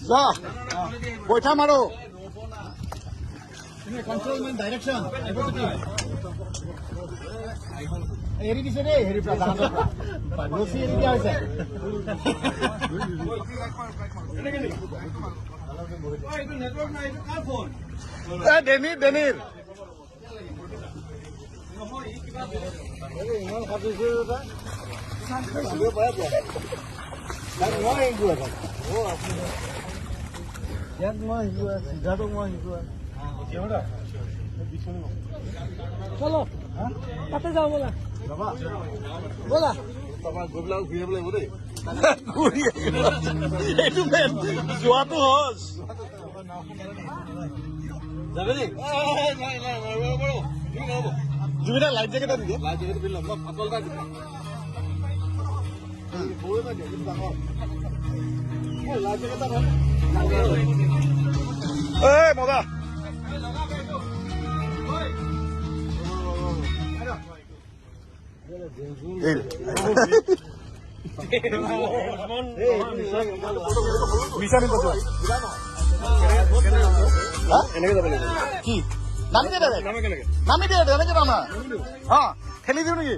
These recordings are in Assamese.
যা পইচা মাৰো control my direction. I got the Eri di sini, Eri Prasan. Lucy Eri dia aja. Itu network na itu phone. Denir, Denir. Ini kau tu tu. Sampai berapa? Dan mau yang dua kan? Oh, apa? Yang mau yang dua, jatuh mau yang dua. চলো তাতে যাও বলা বলা তোমার গবলা ঘুরে বলে বলে ঘুরি এইটো মেন যোৱাটো হস যাবে নি নাই নাই বড় ঠিক হ'ব জুবিনা লাইট জ্যাকেট দিছে লাইট জ্যাকেট বিল লম্বা পাতল কা দিছে বড় না দিছে ডাঙৰ লাইট জ্যাকেট ভাল এই মজা কি নামি দে নামি দে এনেকে নামা ঠেলি দিও নেকি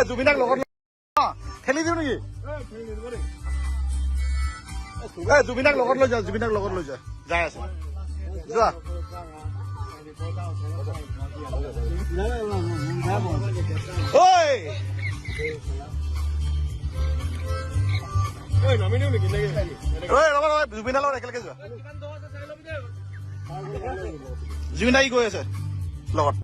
জুবিনাক লগত ঠেলি দিও নেকি জুবিনাক লগত লৈ যা জুবিনাক লগত লৈ যা যাই আছে যোৱা জুবিনাৰ লগত একেলগে যোৱা জুবিনা কি গৈ আছে লগত